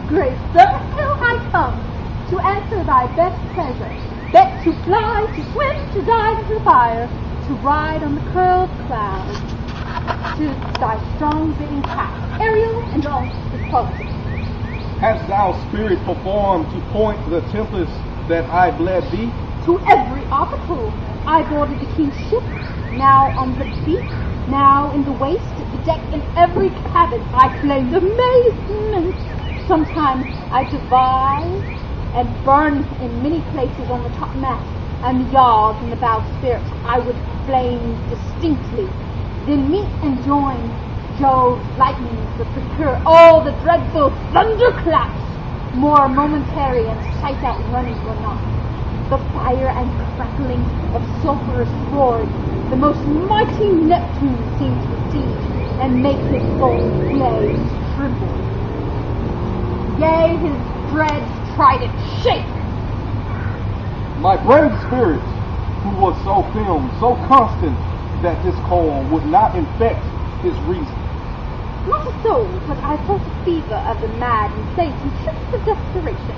grace, sir, till I come to answer thy best pleasure, bet to fly, to swim, to dive into the fire, to ride on the curled clouds, to thy strong bidding path, Ariel and all the qualities. Hast thou spirit performed to point the tempest that I bled thee? To every obstacle I boarded the king's ship, now on the beach, now in the waist, the deck, in every cabin I claimed amazement. Sometimes I divide and burn in many places on the topmast and the yards and the bowsprit. I would flame distinctly, then meet and join Jove's lightnings that procure all the dreadful thunderclaps, more momentary and sight outrunning were not. The fire and crackling of sulphurous roared, the most mighty Neptune seemed to see, and make his bold blades tremble. Yea, his dread trident shake. My brave spirit, who was so firm, so constant, that this calm would not infect his reason. Not a soul, but I felt a fever of the mad and saints and trips of desperation.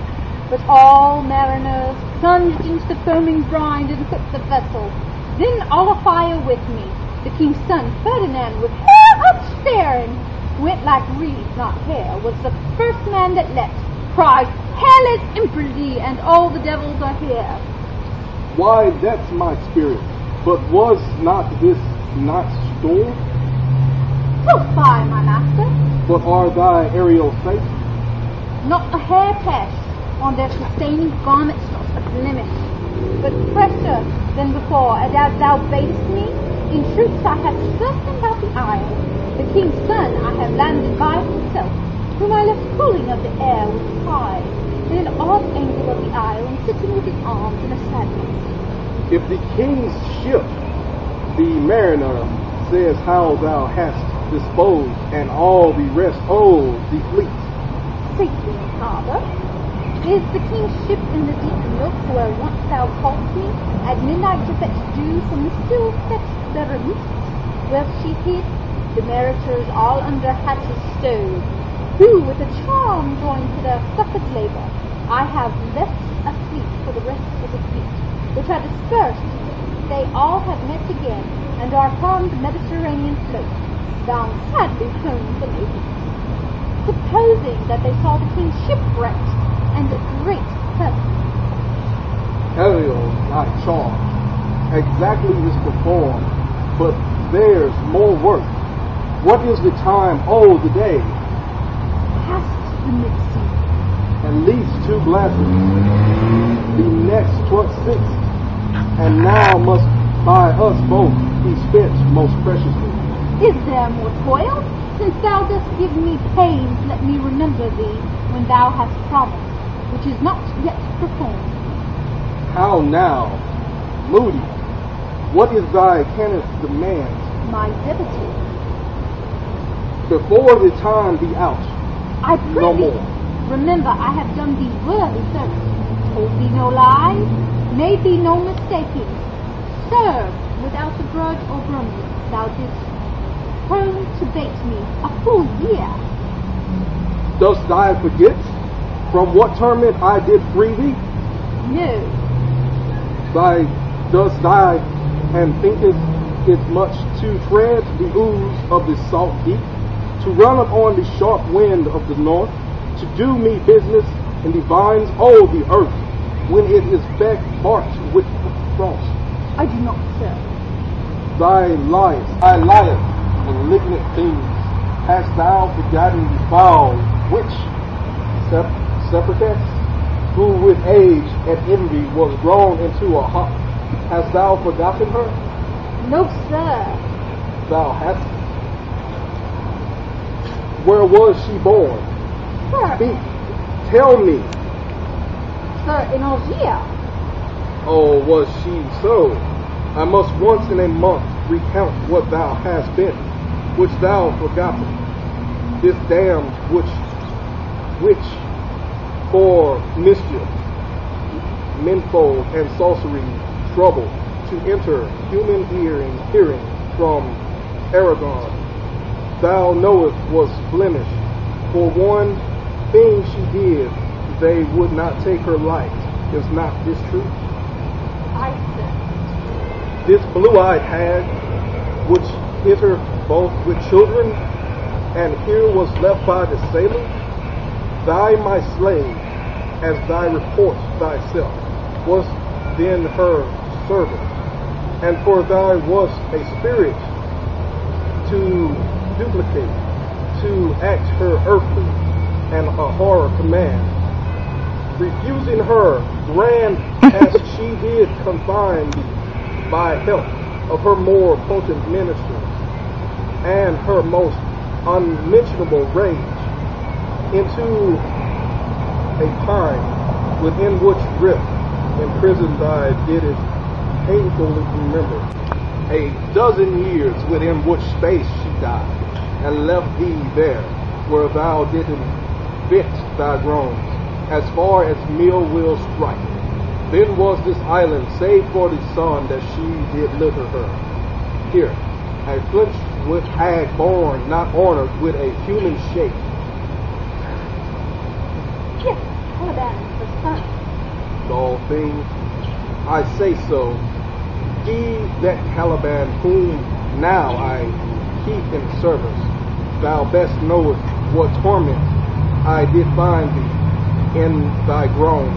But all mariners plunged into the foaming brine and equipped the vessel. Then all afire with me, the king's son, Ferdinand, with hair upstaring, went like reeds, not hair, was the first man that leapt, cried, Hell is impurity, and all the devils are here. Why, that's my spirit. But was not this night's storm? So fie, my master. But are thy Ariel safe? Not a hair patch on their sustaining garments, not a blemish, but fresher than before, and as thou badest me, in truth I have certain about the isle. The king's son I have landed by himself, whom I left cooling of the air with tide, in an odd angle of the isle, and sitting with his arms in a saddle. If the king's ship, the mariner, says how thou hast disposed, and all the rest holds the fleet. Safely, father. Is the king's ship in the deep nook where once thou called me at midnight to fetch dew from the still fetched Berenice? Well she hid, the mariters all under hatches stowed, who with a charm joined to their suffered labor, I have left asleep for the rest of the fleet, which are dispersed. They all have met again, and are upon the Mediterranean float, bound sadly home for Naples. Supposing that they saw the king shipwrecked, and a great peril. Ariel, thy charm, exactly is performed, but there's more work. What is the time? Oh, the day. Past the mid-sea. At least 2 glasses. The next 26, and now must by us both be spent most preciously. Is there more toil? Since thou dost give me pains, let me remember thee when thou hast promised, which is not yet performed. How now, Moody? What is thy canon's demand? My deputy. Before the time be out, I pray no thee, more. remember I have done thee worthy service, told thee no lies, made thee no mistaking, served without a grudge or grumbling. Thou didst turn to bait me a full year. Dost thou forget from what torment I did free thee? No, Dost thou and thinkest it much to tread the ooze of the salt deep, to run upon the sharp wind of the north, to do me business in the vines, oh, the earth, when it is barked with frost? I do not, sir. Thy liest, malignant things, hast thou forgotten the foul witch, Sycorax, who with age and envy was grown into a hawk? Hast thou forgotten her? No, sir. Thou hast. Where was she born? Sir. Speak. Tell me. Sir, in Algiers. Oh, was she so? I must once in a month recount what thou hast been, which thou forgotten. This damned which for mischief, menfold and sorcery, trouble to enter human hearing from Aragon. Thou knowest was blemished for one things she did, they would not take her life. Is not this true? I said. This blue-eyed hag, which hid her both with children, and here was left by the sailor, thy my slave, as thy report thyself, was then her servant, and for thy was a spirit to duplicate, to act her earthly, and a horror command, refusing her grand as she did confine thee by help of her more potent ministers, and her most unmentionable rage, into a pine within which rift imprisoned thy didst painfully remember. A dozen years within which space she died, and left thee there, where thou didst vent thy groans, as far as meal will strike. Then was this island save for the son that she did litter her. Here, I flinched with hag born, not honored with a human shape. Yes, Caliban, the son. All things, I say so. He that Caliban, whom now I keep in service, thou best knowest what torment I did find thee in thy groans,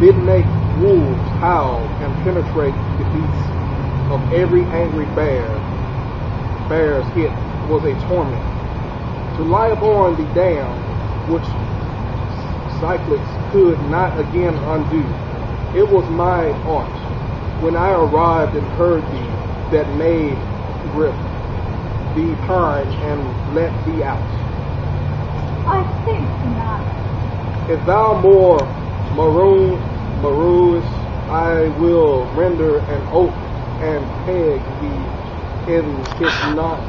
did make wolves howl and penetrate the beasts of every angry bear's hit was a torment. To lie upon the dam, which Sycorax could not again undo, it was my art, when I arrived and heard thee, that made gruff thee pine and let thee out. I think not. If thou more maroons, I will render an oath and peg thee in his knot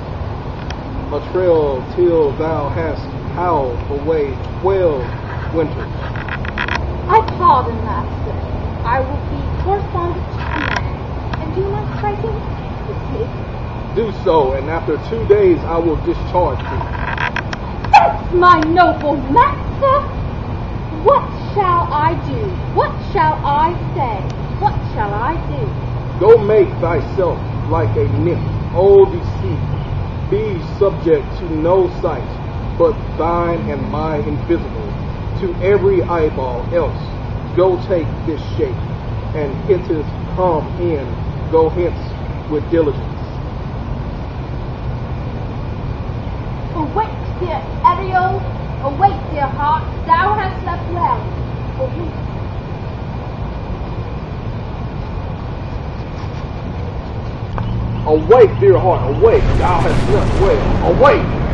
a trail till thou hast howled away 12 winters. I pardon, master. I will be correspondent to command, and do not frighten with Do so, and after 2 days I will discharge thee. That's my noble master! What shall I do? What shall I say? What shall I do? Go make thyself like a nymph, O deceit. Be subject to no sight, but thine and mine invisible, to every eyeball else. Go take this shape, and hence come in, go hence with diligence. Awake, dear Ariel, awake, dear heart, thou hast slept well. Awake. Awake, dear heart, awake, thou hast slept well. Awake!